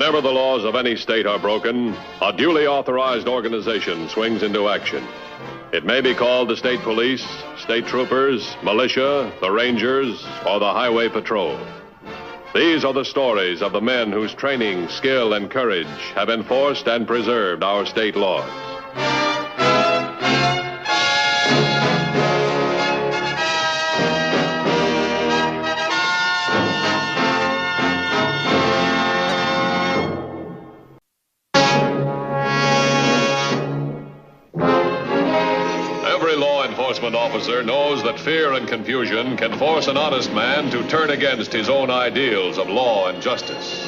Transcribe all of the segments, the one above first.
Whenever the laws of any state are broken, a duly authorized organization swings into action. It may be called the state police, state troopers, militia, the rangers, or the highway patrol. These are the stories of the men whose training, skill, and courage have enforced and preserved our state laws. Enforcement officer knows that fear and confusion can force an honest man to turn against his own ideals of law and justice.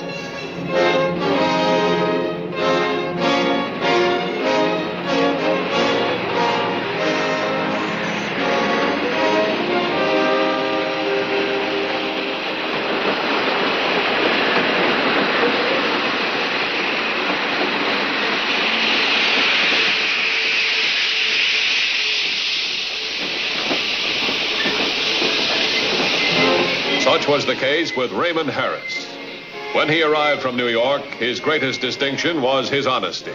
Such was the case with Raymond Harris. When he arrived from New York, his greatest distinction was his honesty.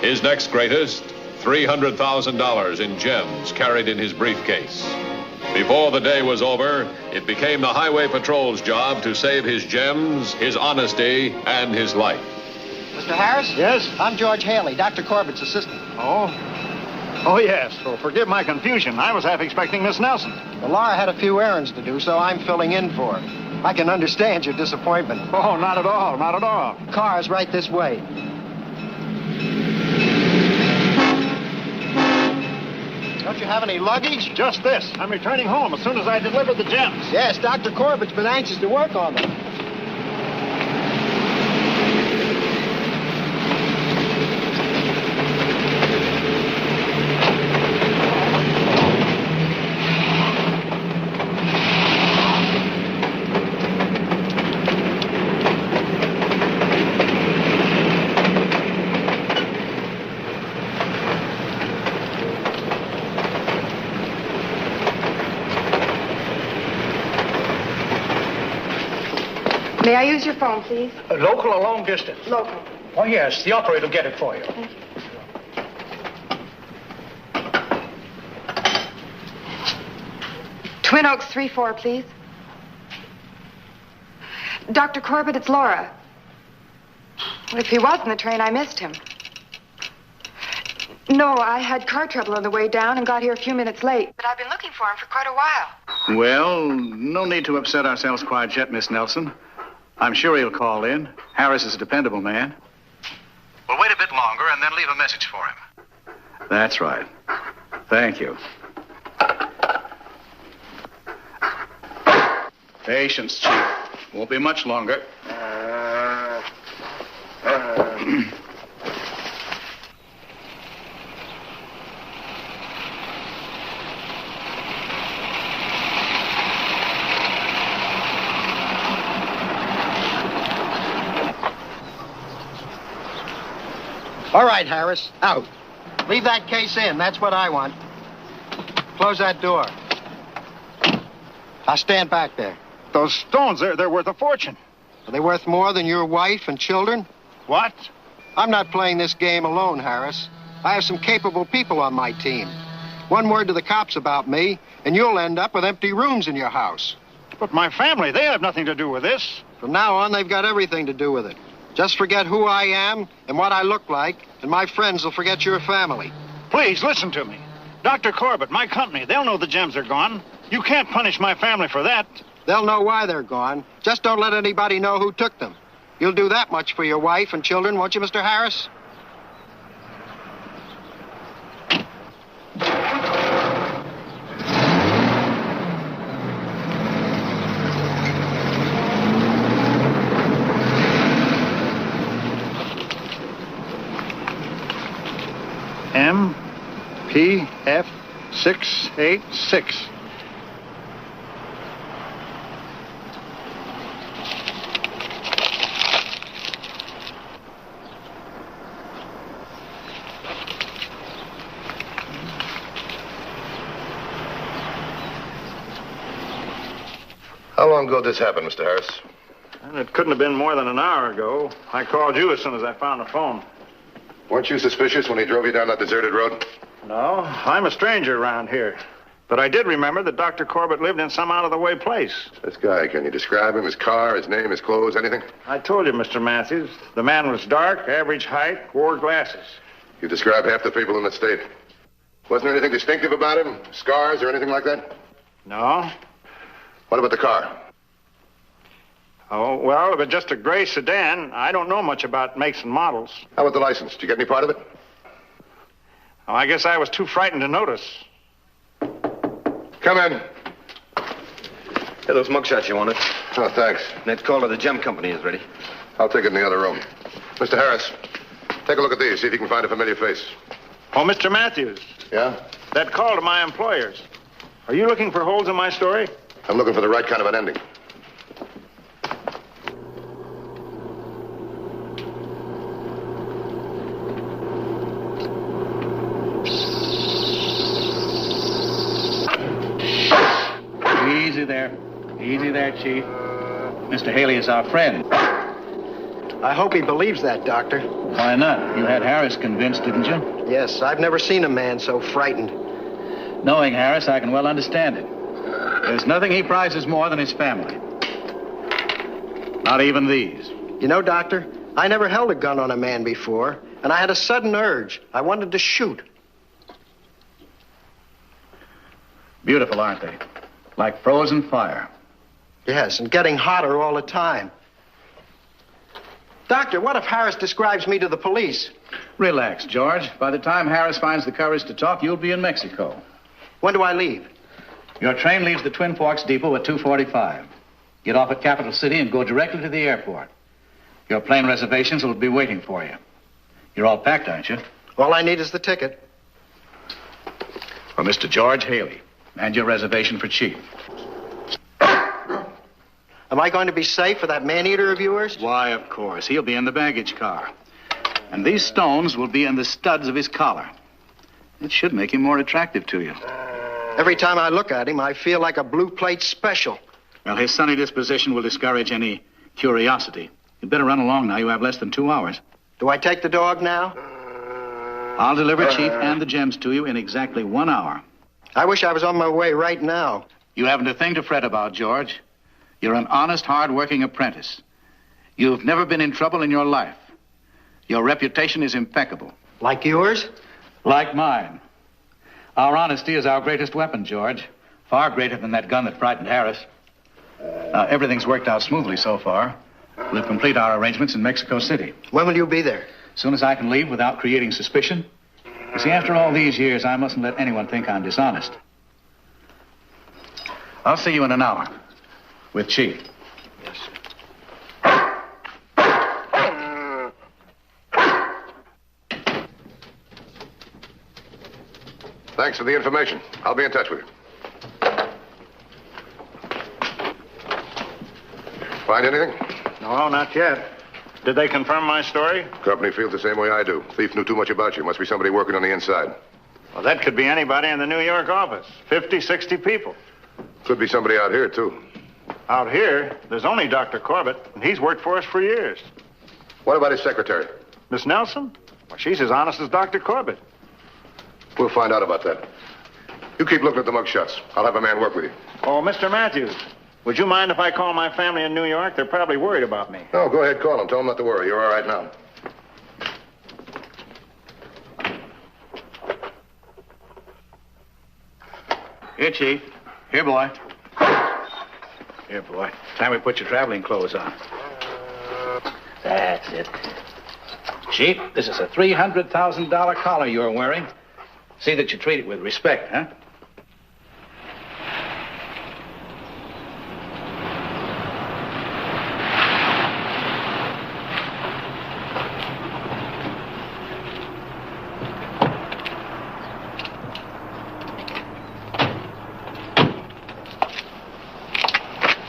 His next greatest, $300,000 in gems carried in his briefcase. Before the day was over, it became the Highway Patrol's job to save his gems, his honesty, and his life. Mr. Harris? Yes? I'm George Haley, Dr. Corbett's assistant. Oh, yes. Well, forgive my confusion. I was half expecting Miss Nelson. Well, Laura had a few errands to do, so I'm filling in for her. I can understand your disappointment. Oh, not at all, not at all. Car's right this way. Don't you have any luggage? Just this. I'm returning home as soon as I deliver the gems. Yes, Dr. Corbett's been anxious to work on them. May I use your phone, please? Local or long distance? Local. Oh, yes. The operator will get it for you. Thank you. Twin Oaks 3-4, please. Dr. Corbett, it's Laura. Well, if he was in the train, I missed him. No, I had car trouble on the way down and got here a few minutes late. But I've been looking for him for quite a while. Well, no need to upset ourselves quite yet, Miss Nelson. I'm sure he'll call in. Harris is a dependable man. We'll wait a bit longer and then leave a message for him. That's right. Thank you. Patience, Chief. Won't be much longer. All right, Harris, out. Leave that case in. That's what I want. Close that door. I'll stand back there. Those stones, they're worth a fortune. Are they worth more than your wife and children? What? I'm not playing this game alone, Harris. I have some capable people on my team. One word to the cops about me, and you'll end up with empty rooms in your house. But my family, they have nothing to do with this. From now on, they've got everything to do with it. Just forget who I am and what I look like, and my friends will forget your family. Please, listen to me. Dr. Corbett, my company, they'll know the gems are gone. You can't punish my family for that. They'll know why they're gone. Just don't let anybody know who took them. You'll do that much for your wife and children, won't you, Mr. Harris? MPF 686. How long ago did this happen, Mr. Harris? And it couldn't have been more than an hour ago. I called you as soon as I found the phone. Weren't you suspicious when he drove you down that deserted road? No, I'm a stranger around here. But I did remember that Dr. Corbett lived in some out-of-the-way place. This guy, can you describe him? His car, his name, his clothes, anything? I told you, Mr. Matthews. The man was dark, average height, wore glasses. You described half the people in the state. Wasn't there anything distinctive about him? Scars or anything like that? No. What about the car? Oh, well, if it's just a gray sedan, I don't know much about makes and models. How about the license? Did you get any part of it? Oh, I guess I was too frightened to notice. Come in. Hey, those mugshots you wanted. Oh, thanks. That call to the gem company is ready. I'll take it in the other room. Mr. Harris, take a look at these. See if you can find a familiar face. Oh, Mr. Matthews. Yeah? That call to my employers. Are you looking for holes in my story? I'm looking for the right kind of an ending. Easy there, Chief. Mr. Haley is our friend. I hope he believes that, Doctor. Why not? You had Harris convinced, didn't you? Yes, I've never seen a man so frightened. Knowing Harris, I can well understand it. There's nothing he prizes more than his family. Not even these. You know, Doctor, I never held a gun on a man before, and I had a sudden urge. I wanted to shoot. Beautiful, aren't they? Like frozen fire. Yes, and getting hotter all the time. Doctor, what if Harris describes me to the police? Relax, George. By the time Harris finds the courage to talk, you'll be in Mexico. When do I leave? Your train leaves the Twin Forks Depot at 2:45. Get off at Capital City and go directly to the airport. Your plane reservations will be waiting for you. You're all packed, aren't you? All I need is the ticket. For Mr. George Haley. And your reservation for Chief. Am I going to be safe for that man-eater of yours? Why, of course. He'll be in the baggage car. And these stones will be in the studs of his collar. It should make him more attractive to you. Every time I look at him, I feel like a blue plate special. Well, his sunny disposition will discourage any curiosity. You'd better run along now. You have less than 2 hours. Do I take the dog now? I'll deliver Chief and the gems to you in exactly 1 hour. I wish I was on my way right now. You haven't a thing to fret about, George. You're an honest, hard-working apprentice. You've never been in trouble in your life. Your reputation is impeccable. Like yours? Like mine. Our honesty is our greatest weapon, George. Far greater than that gun that frightened Harris. Now, everything's worked out smoothly so far. We'll complete our arrangements in Mexico City. When will you be there? As soon as I can leave without creating suspicion. You see, after all these years, I mustn't let anyone think I'm dishonest. I'll see you in an hour. With Chief. Yes. Thanks for the information. I'll be in touch with you. Find anything? No, not yet. Did they confirm my story? Company feels the same way I do. Thief knew too much about you. Must be somebody working on the inside. Well, that could be anybody in the New York office. 50, 60 people. Could be somebody out here, too. Out here, there's only Dr. Corbett, and he's worked for us for years. What about his secretary? Miss Nelson? Well, she's as honest as Dr. Corbett. We'll find out about that. You keep looking at the mugshots. I'll have a man work with you. Oh, Mr. Matthews, would you mind if I call my family in New York? They're probably worried about me. No, go ahead, call them. Tell them not to worry. You're all right now. Here, Chief. Here, boy. Here, boy. Time we put your traveling clothes on. That's it. Chief, this is a $300,000 collar you're wearing. See that you treat it with respect, huh?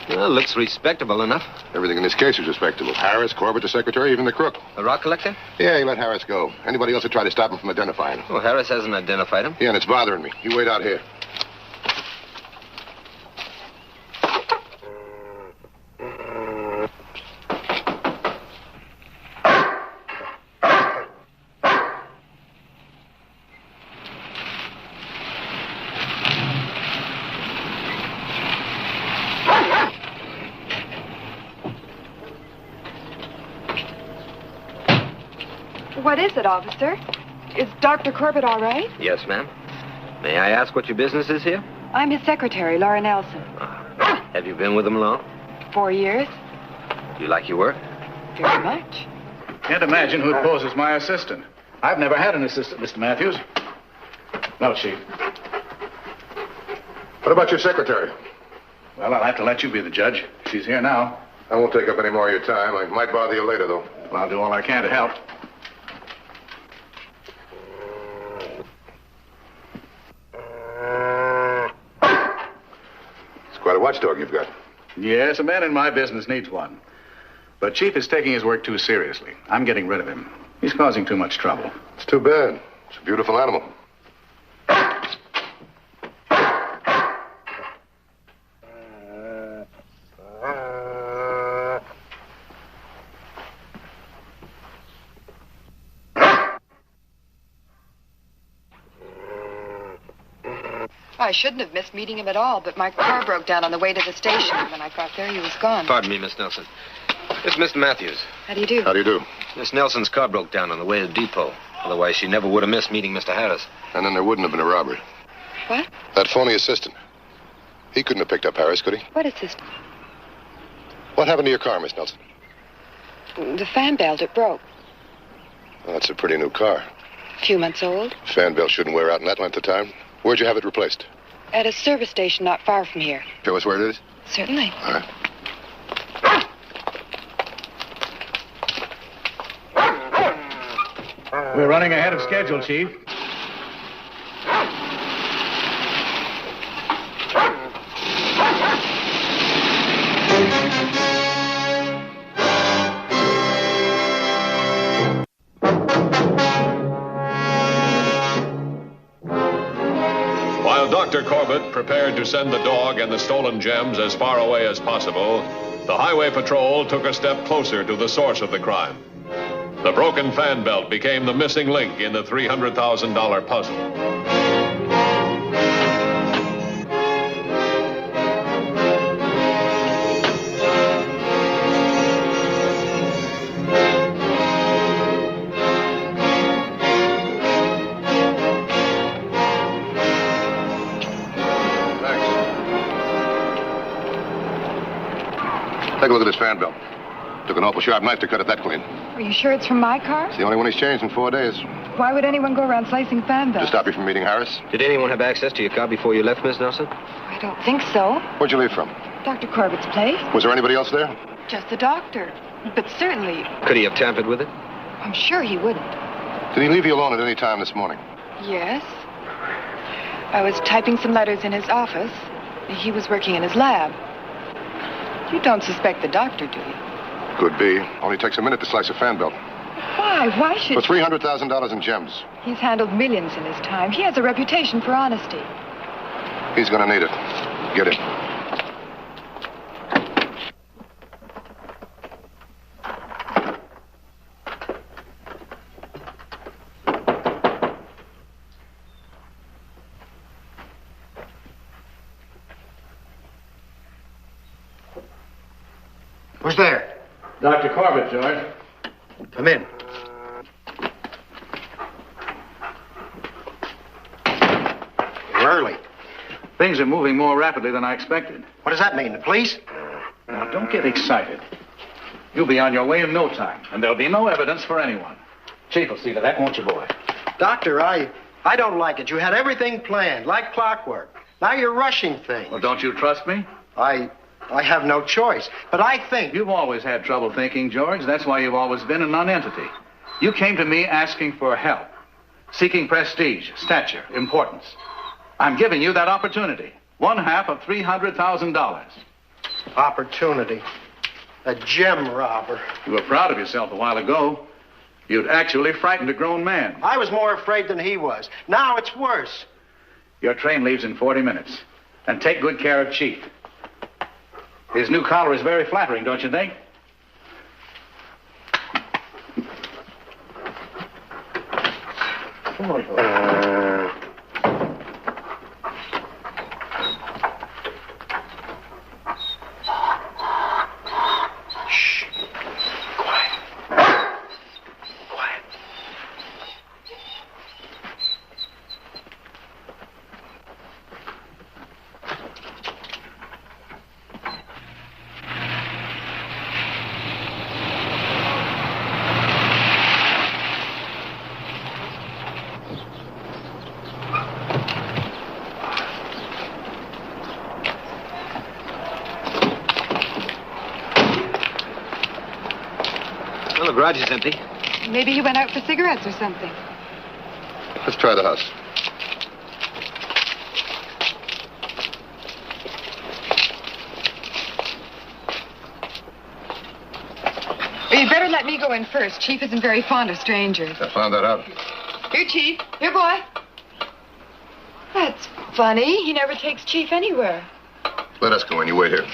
Well, looks respectable enough. Everything in this case is respectable. Harris, Corbett, the secretary, even the crook. A rock collector? Yeah, he let Harris go. Anybody else would try to stop him from identifying him. Oh, Harris hasn't identified him. Yeah, and it's bothering me. You wait out here. What is it, officer? Is Dr. Corbett all right? Yes, ma'am. May I ask what your business is here? I'm his secretary, Laura Nelson. Have you been with him long? 4 years. Do you like your work? Very much. Can't imagine who'd pose as my assistant. I've never had an assistant, Mr. Matthews. No, Chief. What about your secretary? Well, I'll have to let you be the judge. She's here now. I won't take up any more of your time. I might bother you later, though. Well, I'll do all I can to help. It's quite a watchdog you've got. Yes, a man in my business needs one. But Chief is taking his work too seriously. I'm getting rid of him. He's causing too much trouble. It's too bad. It's a beautiful animal. I shouldn't have missed meeting him at all, but my car broke down on the way to the station. When I got there, he was gone. Pardon me, Miss Nelson. It's Mr. Matthews. How do you do? How do you do? Miss Nelson's car broke down on the way to the depot. Otherwise, she never would have missed meeting Mr. Harris. And then there wouldn't have been a robbery. What? That phony assistant. He couldn't have picked up Harris, could he? What assistant? What happened to your car, Miss Nelson? The fan belt, it broke. Well, that's a pretty new car. A few months old. Fan belt shouldn't wear out in that length of time. Where'd you have it replaced? At a service station not far from here. Show us where it is? Certainly. All right. We're running ahead of schedule, Chief. While Dr. Corbett prepared to send the dog and the stolen gems as far away as possible, the Highway Patrol took a step closer to the source of the crime. The broken fan belt became the missing link in the $300,000 puzzle. Take a look at this fan belt. Took an awful sharp knife to cut it that clean. Are you sure it's from my car? It's the only one he's changed in 4 days. Why would anyone go around slicing fan To belts? stop you from meeting Harris? Did anyone have access to your car before you left, Miss Nelson? I don't think so. Where'd you leave from? Dr. Corbett's place? Was there anybody else there? Just the doctor. But certainly, Could he have tampered with it? I'm sure he wouldn't. Did he leave you alone at any time this morning? Yes. I was typing some letters in his office. He was working in his lab. You don't suspect the doctor, do you? Could be. Only takes a minute to slice a fan belt. Why? Why should For $300,000 in gems. He's handled millions in his time. He has a reputation for honesty. He's gonna need it. Get him. Who's there? Dr. Corbett, George. Come in. You're early. Things are moving more rapidly than I expected. What does that mean? The police? Now, don't get excited. You'll be on your way in no time, and there'll be no evidence for anyone. Chief will see to that, won't you, boy? Doctor, I don't like it. You had everything planned, like clockwork. Now you're rushing things. Well, don't you trust me? I have no choice. But I think... You've always had trouble thinking, George. That's why you've always been a nonentity. You came to me asking for help, seeking prestige, stature, importance. I'm giving you that opportunity. 1/2 of $300,000. Opportunity. A gem robber. You were proud of yourself a while ago. You'd actually frightened a grown man. I was more afraid than he was. Now it's worse. Your train leaves in 40 minutes. And take good care of Chief. His new collar is very flattering, don't you think? Come on. Shh. Quiet. Quiet. the garage is empty. Maybe he went out for cigarettes or something. Let's try the house. Well, you'd better let me go in first. Chief isn't very fond of strangers. I found that out. Here, Chief. Here, boy. That's funny. He never takes Chief anywhere. Let us go in. You wait here.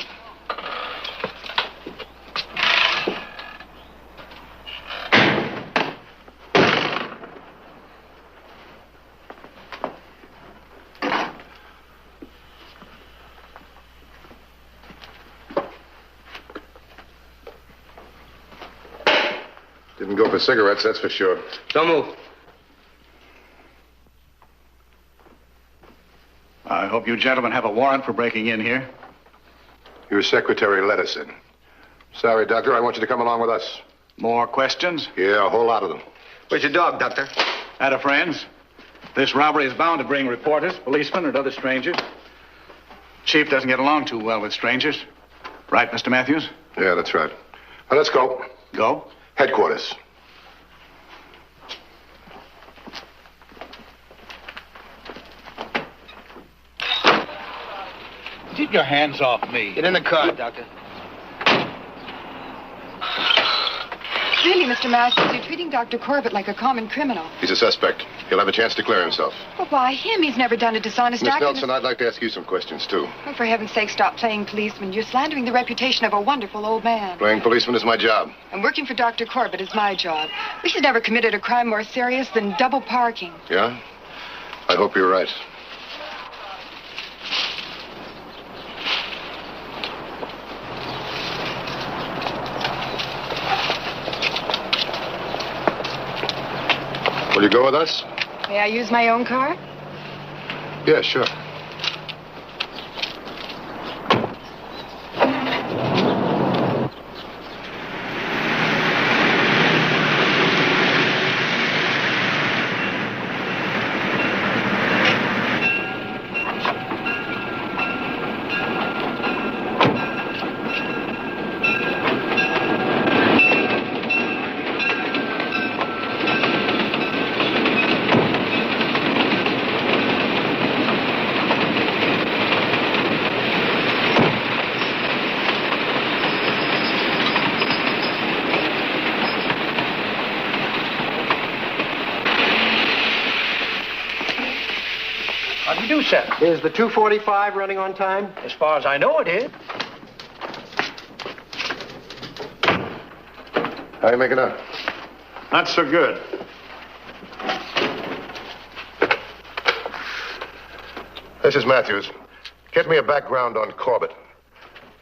Didn't go for cigarettes, that's for sure. Don't move. I hope you gentlemen have a warrant for breaking in here. Your secretary let us in. Sorry, Doctor, I want you to come along with us. More questions? Yeah, a whole lot of them. Where's your dog, Doctor? That of friends. This robbery is bound to bring reporters, policemen, and other strangers. Chief doesn't get along too well with strangers. Right, Mr. Matthews? Yeah, that's right. Now, let's go. Go? Headquarters. Keep your hands off me. Get in the car, Doctor. Really, Mr. Masters, you're treating Dr. Corbett like a common criminal. He's a suspect. He'll have a chance to clear himself. Well, why him? He's never done a dishonest Miss act. Nelson, I'd like to ask you some questions, too. Oh, for heaven's sake, stop playing policeman. You're slandering the reputation of a wonderful old man. Playing policeman is my job. And working for Dr. Corbett is my job. We should never committed a crime more serious than double parking. Yeah? I hope you're right. Will you go with us? May I use my own car? Yeah, sure. Is the 245 running on time? As far as I know, it is. How you making out? Not so good. This is Matthews. Get me a background on Corbett.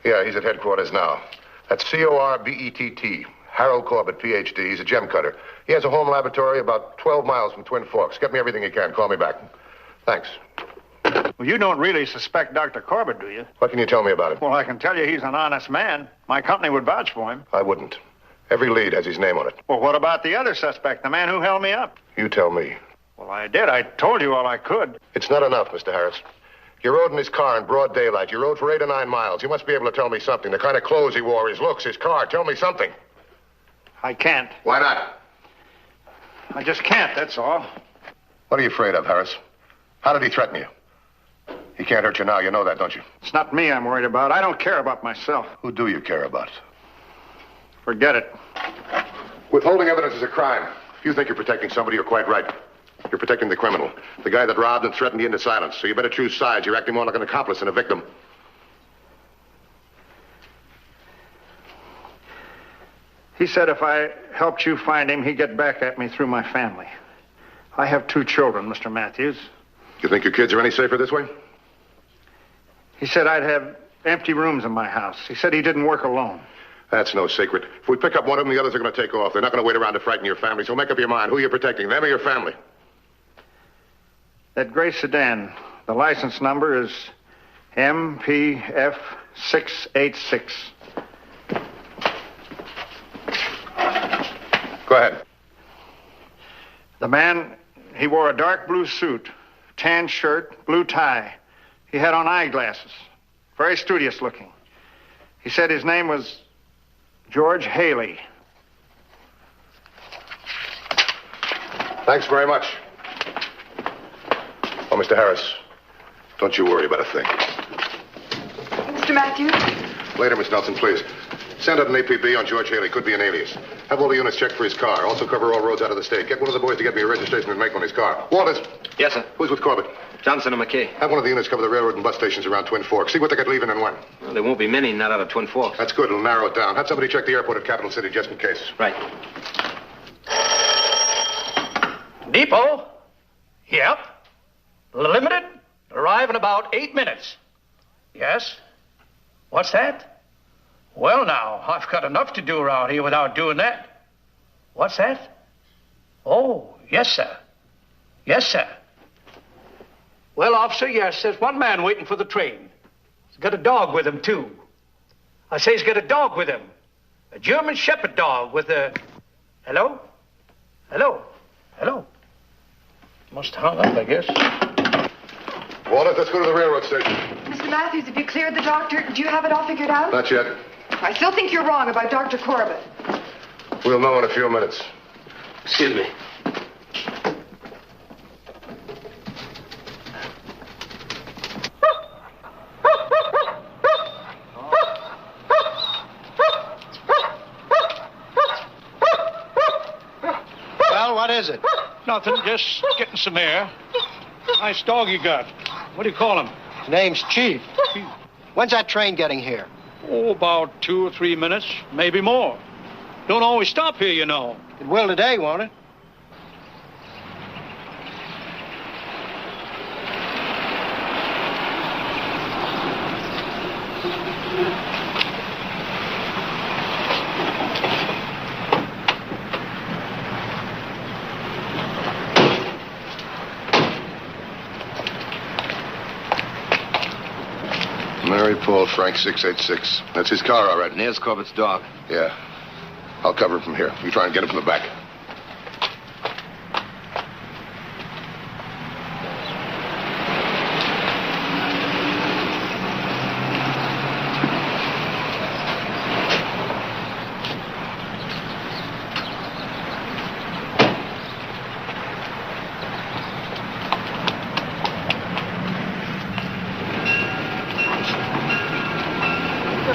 Yeah, he's at headquarters now. That's Corbett. Harold Corbett, Ph.D. He's a gem cutter. He has a home laboratory about 12 miles from Twin Forks. Get me everything you can. Call me back. Thanks. Well, you don't really suspect Dr. Corbett, do you? What can you tell me about him? Well, I can tell you he's an honest man. My company would vouch for him. I wouldn't. Every lead has his name on it. Well, what about the other suspect, the man who held me up? You tell me. Well, I did. I told you all I could. It's not enough, Mr. Harris. You rode in his car in broad daylight. You rode for 8 or 9 miles. You must be able to tell me something. The kind of clothes he wore, his looks, his car. Tell me something. I can't. Why not? I just can't, that's all. What are you afraid of, Harris? How did he threaten you? He can't hurt you now. You know that, don't you? It's not me I'm worried about. I don't care about myself. Who do you care about? Forget it. Withholding evidence is a crime. If you think you're protecting somebody, you're quite right. You're protecting the criminal. The guy that robbed and threatened you into silence. So you better choose sides. You're acting more like an accomplice than a victim. He said if I helped you find him, he'd get back at me through my family. I have 2 children, Mr. Matthews. You think your kids are any safer this way? He said I'd have empty rooms in my house. He said he didn't work alone. That's no secret. If we pick up one of them, the others are going to take off. They're not going to wait around to frighten your family. So make up your mind. Who you're protecting, them or your family? That gray sedan, the license number is MPF 686. Go ahead. The man, he wore a dark blue suit, tan shirt, blue tie. He had on eyeglasses. Very studious looking. He said his name was George Haley. Thanks very much. Oh, Mr. Harris, don't you worry about a thing. Mr. Matthews? Later, Miss Nelson, please. Send out an APB on George Haley. Could be an alias. Have all the units checked for his car. Also cover all roads out of the state. Get one of the boys to get me a registration and make on his car. Walters. Yes, sir. Who's with Corbett? Johnson and McKay. Have one of the units cover the railroad and bus stations around Twin Forks. See what they got leaving and when. Well, there won't be many, not out of Twin Forks. That's good. It'll narrow it down. Have somebody check the airport at Capital City just in case. Right. Depot? Yep. Limited. Arrive in about 8 minutes. Yes? What's that? Well, now, I've got enough to do around here without doing that. What's that? Oh, yes, sir. Yes, sir. Well, officer, yes, there's one man waiting for the train. He's got a dog with him, too. I say he's got a dog with him. A German Shepherd dog with a... Hello? Hello? Hello? Must hung up, I guess. Walters, let's go to the railroad station. Mr. Matthews, have you cleared the doctor? Do you have it all figured out? Not yet. I still think you're wrong about Dr. Corbett. We'll know in a few minutes. Excuse me. Well, what is it? Nothing, just getting some air. Nice dog you got. What do you call him? His name's Chief. When's that train getting here? Oh, about 2 or 3 minutes, maybe more. Don't always stop here, you know. It will today, won't it? Mary Paul Frank 686. That's his car, all right. And there's Corbett's dog. Yeah. I'll cover him from here. You try and get him from the back.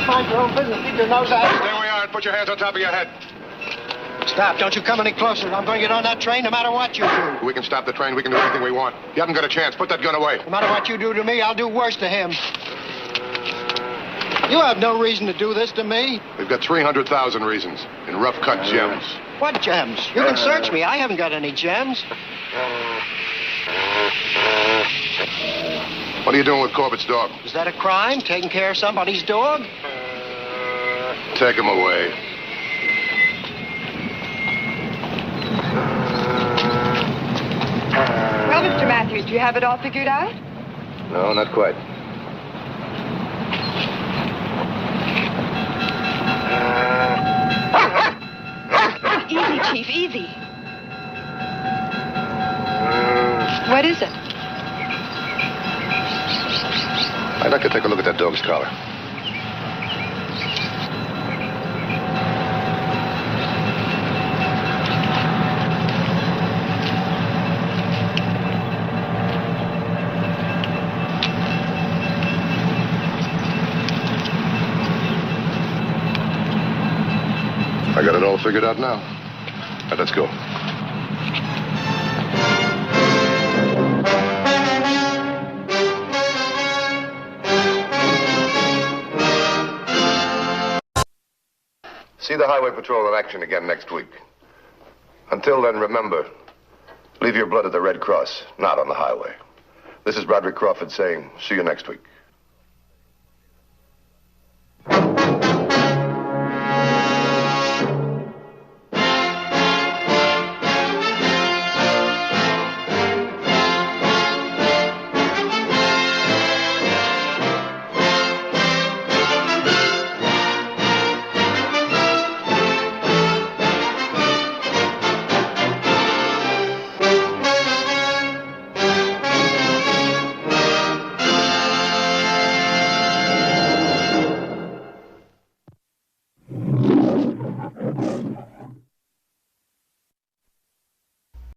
Mind your own business. Keep your nose out. Stay where you are and put your hands on top of your head. Stop. Don't you come any closer. I'm going to get on that train no matter what you do. We can stop the train. We can do anything we want. You haven't got a chance. Put that gun away. No matter what you do to me, I'll do worse to him. You have no reason to do this to me. We've got 300,000 reasons in rough-cut gems. What gems? You can search me. I haven't got any gems. What are you doing with Corbett's dog? Is that a crime, taking care of somebody's dog? Take him away. Well, Mr. Matthews, do you have it all figured out? No, not quite. Easy, Chief, easy. What is it? I'd like to take a look at that dog's collar. I got it all figured out now. All right, let's go. See the Highway Patrol in action again next week. Until then, remember, leave your blood at the Red Cross, not on the highway. This is Broderick Crawford saying, see you next week.